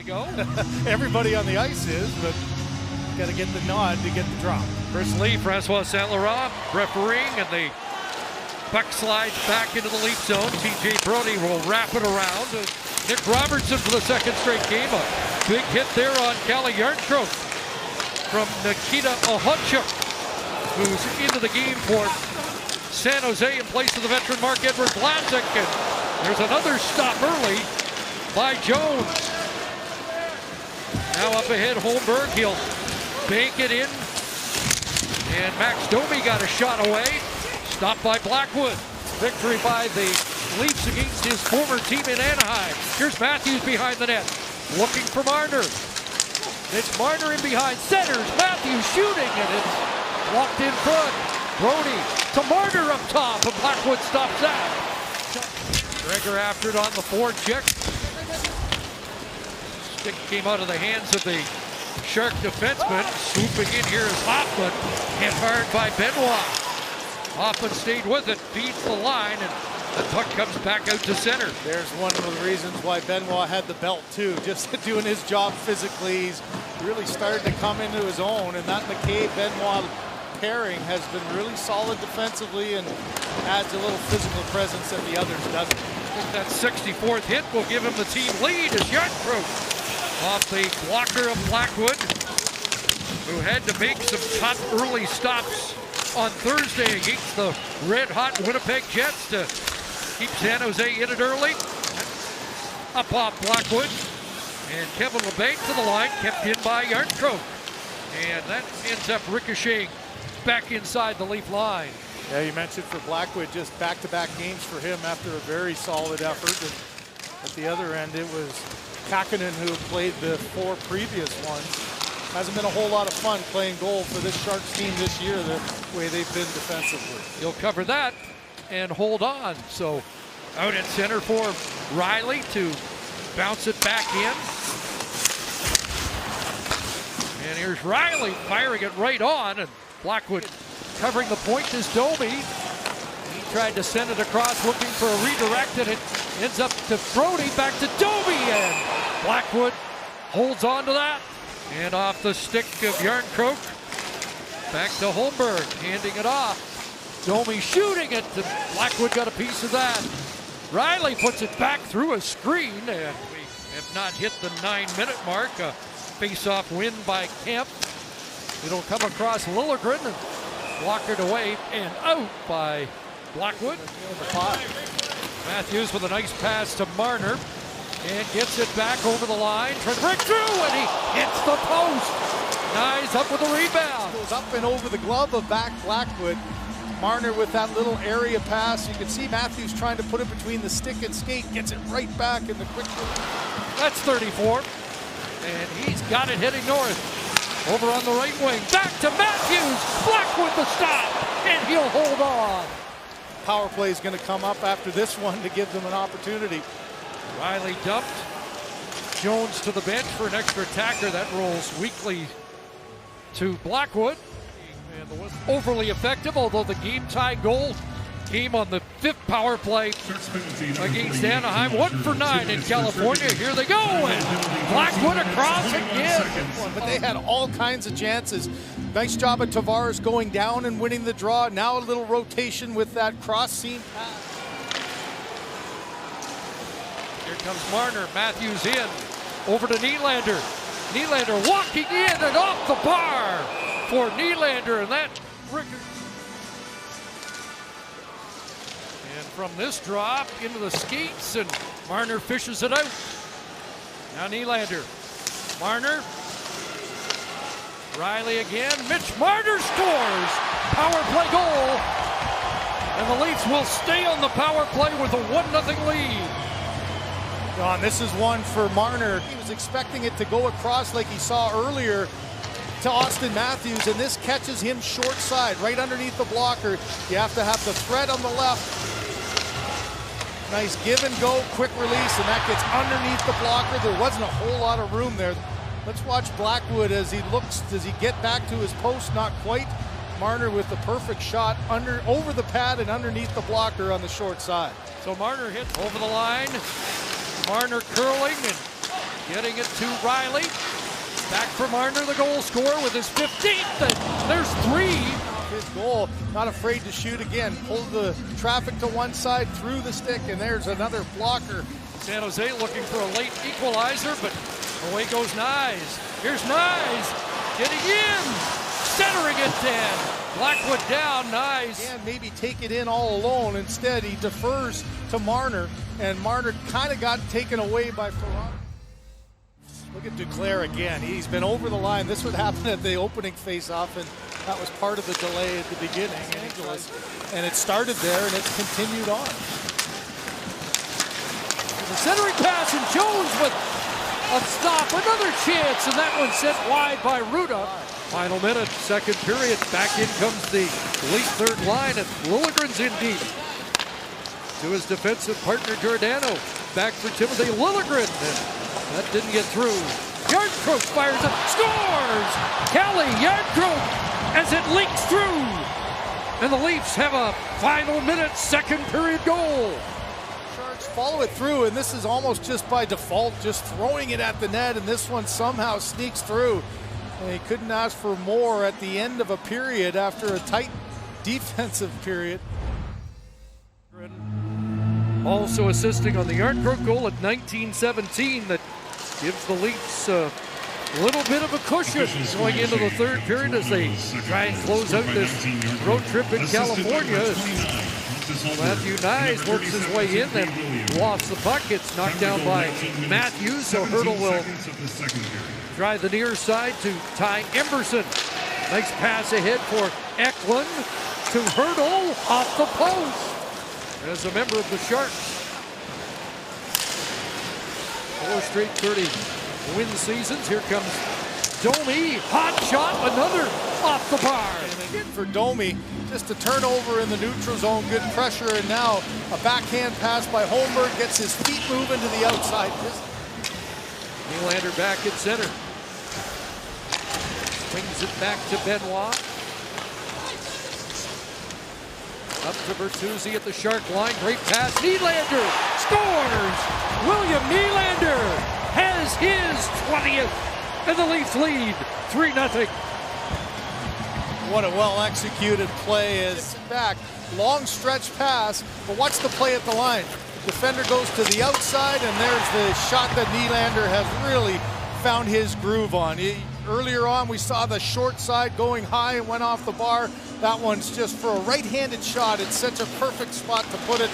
go. Everybody on the ice is, but got to get the nod to get the drop. First Lee, Francois Saint-Laurent refereeing, and the puck slides back into the Leaf zone. TJ Brodie will wrap it around. Nick Robertson for the second straight game. A big hit there on Calle Jarnkrok from Nikita Ohotchuk, who's into the game for San Jose in place of the veteran Marc-Edouard Vlasic. And there's another stop early by Jones. Now up ahead, Holmberg. He'll bank it in. And Max Domi got a shot away. Stopped by Blackwood. Victory by the Leafs against his former team in Anaheim. Here's Matthews behind the net. Looking for Marner. It's Marner in behind. Centers. Matthews shooting. And it's blocked in front. Brodie to Marner up top. And Blackwood stops that. Gregor after it on the forecheck. Stick came out of the hands of the Shark defenseman. Swooping in here is Hoffman. Hit hard by Benoit. Hoffman stayed with it, feeds the line, and the puck comes back out to center. There's one of the reasons why Benoit had the belt too, just doing his job physically. He's really started to come into his own, and that McCabe-Benoit pairing has been really solid defensively and adds a little physical presence that the others doesn't. I think that 64th hit will give him the team lead as Jarnkrok off the blocker of Blackwood, who had to make some tough early stops on Thursday against the red-hot Winnipeg Jets to keep San Jose in it early. Up off Blackwood, and Kevin LeBanc to the line, kept in by Jarnkrok. And that ends up ricocheting back inside the Leaf line. Yeah, you mentioned for Blackwood, just back-to-back games for him after a very solid effort. And at the other end, it was Kakkonen who played the 4 previous ones. Hasn't been a whole lot of fun playing goal for this Sharks team this year, the way they've been defensively. He'll cover that and hold on. So out at center for Riley to bounce it back in. And here's Riley firing it right on, and Blackwood covering the point is Domi. He tried to send it across looking for a redirect, and it ends up to Brodie, back to Domi, and Blackwood holds on to that. And off the stick of Jarnkrok, back to Holmberg, handing it off. Domi shooting it, and Blackwood got a piece of that. Riley puts it back through a screen, and we have not hit the 9-minute mark. A face-off win by Kemp. It'll come across Liljegren and blockered away and out by Blackwood. Matthews with a nice pass to Marner. And gets it back over the line. Trying to break through, and he hits the post. Nice up with a rebound. Goes up and over the glove of back Blackwood. Marner with that little area pass. You can see Matthews trying to put it between the stick and skate. Gets it right back in the quick. That's 34. And he's got it heading north. Over on the right wing. Back to Matthews. Blackwood the stop. And he'll hold on. Power play is going to come up after this one to give them an opportunity. Riley dumped. Jones to the bench for an extra attacker. That rolls weakly to Blackwood. And overly effective, although the game-tie goal came on the 5th power play against Anaheim. 1 for 9 in California. Here they go, and Blackwood across again. But they had all kinds of chances. Nice job of Tavares going down and winning the draw. Now a little rotation with that cross-seam pass. Here comes Marner. Matthews in. Over to Nylander. Nylander walking in and off the bar for Nylander, and that and from this drop into the skates, and Marner fishes it out. Now Nylander. Marner. Riley again. Mitch Marner scores. Power play goal. And the Leafs will stay on the power play with a 1-0 lead. Don, this is one for Marner. He was expecting it to go across like he saw earlier to Austin Matthews, and this catches him short side, right underneath the blocker. You have to have the thread on the left. Nice give and go, quick release, and that gets underneath the blocker. There wasn't a whole lot of room there. Let's watch Blackwood as he looks. Does he get back to his post? Not quite. Marner with the perfect shot over the pad and underneath the blocker on the short side. So Marner hits over the line. Marner curling, and getting it to Riley. Back for Marner, the goal scorer with his 15th, and there's 3. His goal, not afraid to shoot again. Pull the traffic to one side, through the stick, and there's another blocker. San Jose looking for a late equalizer, but away goes Nyes. Here's Nyes, getting in, centering it in. Blackwood down, Nyes. And maybe take it in all alone. Instead, he defers to Marner, and Marner kind of got taken away by Ferraro. Look at Duclair again. He's been over the line. This would happen at the opening face-off, and that was part of the delay at the beginning. And it started there, and it's continued on. The centering pass, and Jones with a stop. Another chance, and that one sent wide by Ruda. Final minute, second period. Back in comes the Leaf third line, and Liljegren's in deep. To his defensive partner, Giordano. Back for Timothy Liljegren. That didn't get through. Yardcroak fires up, scores! Kelly Yardcroak as it leaks through. And the Leafs have a final minute, second period goal. Sharks follow it through, and this is almost just by default, just throwing it at the net, and this one somehow sneaks through. And he couldn't ask for more at the end of a period after a tight defensive period. Also assisting on the Yardcroak goal at 19-17 that gives the Leafs a little bit of a cushion going into the third period as they try and close out this road trip in California. Matthew Nyes works his way in, then lost the puck. It's knocked down by Matthews, so Hurdle will drive the near side to Ty Emberson. Nice pass ahead for Eklund to Hurdle off the post. As a member of the Sharks, 4 straight 30-win seasons. Here comes Domi, hot shot, another off the bar. And again for Domi, just a turnover in the neutral zone, good pressure, and now a backhand pass by Holmberg gets his feet moving to the outside. Nylander back at center. Swings it back to Benoit. Up to Bertuzzi at the Shark line. Great pass. Nylander scores! William Nylander has his 20th. And the Leafs lead 3-0. What a well-executed play is back. Long stretch pass, but watch the play at the line. Defender goes to the outside, and there's the shot that Nylander has really found his groove on. Earlier on, we saw the short side going high and went off the bar. That one's just for a right-handed shot. It's such a perfect spot to put it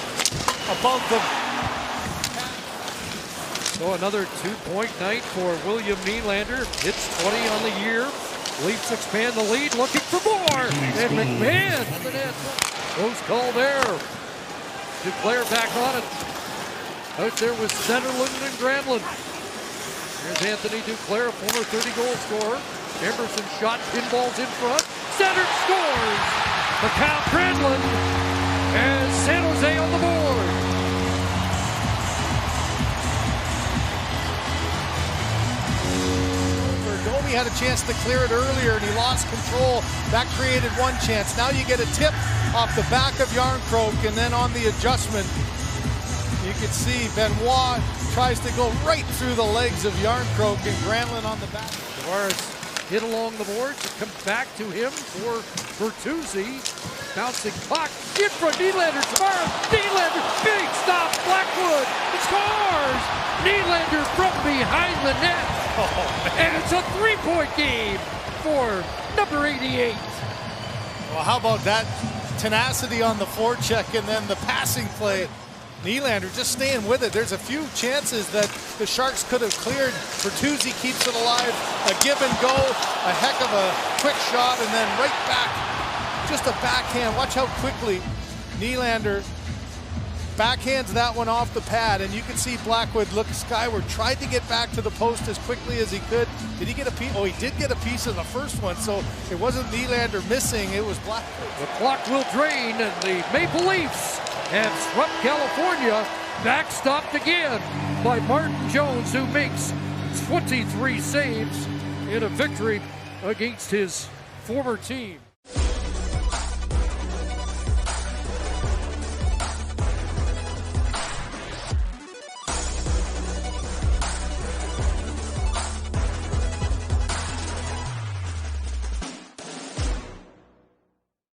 above the... So another 2-point night for William Nylander. Hits 20 on the year. Leafs expand the lead, looking for more. And McMahon, close call there. Duclair back on it. Out there with Centerland and Granlund. Here's Anthony Duclair, a former 30-goal scorer. Emerson shot, pinballs in front. Center scores! Mikhail Granlund has San Jose on the board. Domi had a chance to clear it earlier, and he lost control. That created one chance. Now you get a tip off the back of Yardcroak, and then on the adjustment, you can see Benoit tries to go right through the legs of Yardcroak, and Granlund on the back. Tavares hit along the boards. It comes back to him for Bertuzzi. Bouncing puck in front. Nylander, Tavares, Nylander, big stop, Blackwood, he scores! Nylander from behind the net. And it's a 3-point game for number 88. Well, how about that tenacity on the forecheck and then the passing play? Nylander just staying with it. There's a few chances that the Sharks could have cleared. Bertuzzi keeps it alive. A give and go, a heck of a quick shot, and then right back. Just a backhand. Watch how quickly Nylander backhands that one off the pad, and you can see Blackwood look skyward, tried to get back to the post as quickly as he could. Did he get a piece? Oh, he did get a piece of the first one, so it wasn't Nylander missing, it was Blackwood. The clock will drain, and the Maple Leafs have swept California, backstopped again by Martin Jones, who makes 23 saves in a victory against his former team.